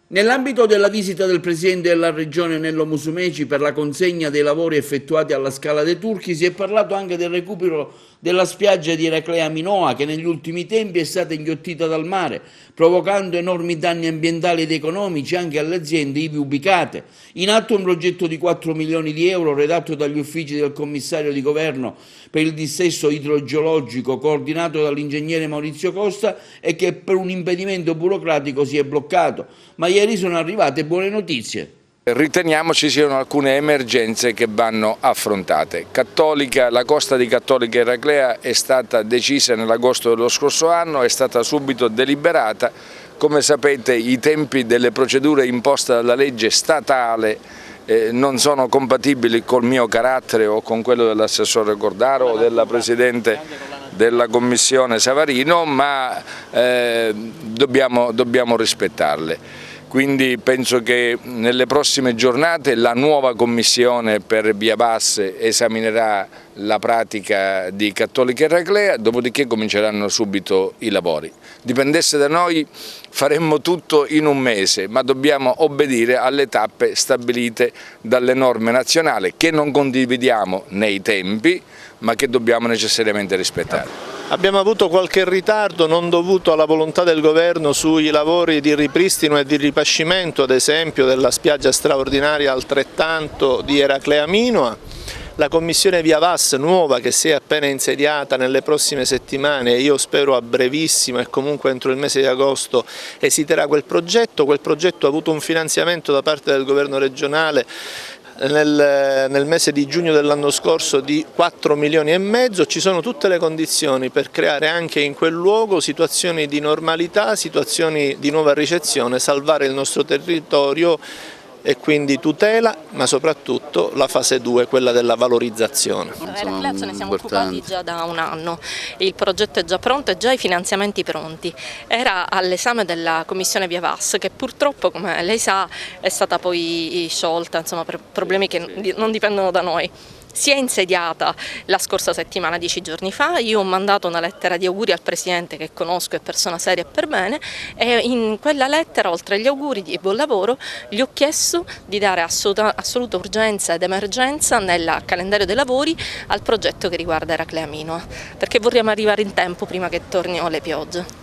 Nell'ambito della visita del Presidente della Regione Nello Musumeci per la consegna dei lavori effettuati alla Scala dei Turchi si è parlato anche del recupero della spiaggia di Eraclea Minoa, che negli ultimi tempi è stata inghiottita dal mare, provocando enormi danni ambientali ed economici anche alle aziende ivi ubicate. In atto un progetto di 4 milioni di euro redatto dagli uffici del commissario di governo per il dissesto idrogeologico, coordinato dall'ingegnere Maurizio Costa, e che per un impedimento burocratico si è bloccato. Ma ieri sono arrivate buone notizie. Riteniamo ci siano alcune emergenze che vanno affrontate. La costa di Cattolica Eraclea è stata decisa nell'agosto dello scorso anno, è stata subito deliberata. Come sapete, i tempi delle procedure imposte dalla legge statale non sono compatibili col mio carattere o con quello dell'assessore Cordaro o della Presidente della Commissione Savarino, ma dobbiamo rispettarle. Quindi penso che nelle prossime giornate la nuova commissione per Via Vas esaminerà la pratica di Cattolica Eraclea, dopodiché cominceranno subito i lavori. Dipendesse da noi faremmo tutto in un mese, ma dobbiamo obbedire alle tappe stabilite dalle norme nazionali che non condividiamo nei tempi, ma che dobbiamo necessariamente rispettare. Abbiamo avuto qualche ritardo non dovuto alla volontà del governo sui lavori di ripristino e di ripascimento, ad esempio della spiaggia straordinaria altrettanto di Eraclea Minoa. La commissione Via Vas nuova, che si è appena insediata, nelle prossime settimane, io spero a brevissimo e comunque entro il mese di agosto, esiterà quel progetto. Quel progetto ha avuto un finanziamento da parte del governo regionale nel mese di giugno dell'anno scorso di 4 milioni e mezzo. Ci sono tutte le condizioni per creare anche in quel luogo situazioni di normalità, situazioni di nuova ricezione, salvare il nostro territorio e quindi tutela, ma soprattutto la fase 2, quella della valorizzazione. Eraclea ce ne siamo occupati già da un anno, il progetto è già pronto e già i finanziamenti pronti. Era all'esame della Commissione Via Vas, che purtroppo, come lei sa, è stata poi sciolta, insomma, per problemi che non dipendono da noi. Si è insediata la scorsa settimana, 10 giorni fa. Io ho mandato una lettera di auguri al Presidente, che conosco, è persona seria e per bene, e in quella lettera, oltre agli auguri di buon lavoro, gli ho chiesto di dare assoluta urgenza ed emergenza nel calendario dei lavori al progetto che riguarda Eraclea Minoa, perché vorremmo arrivare in tempo prima che tornino le piogge.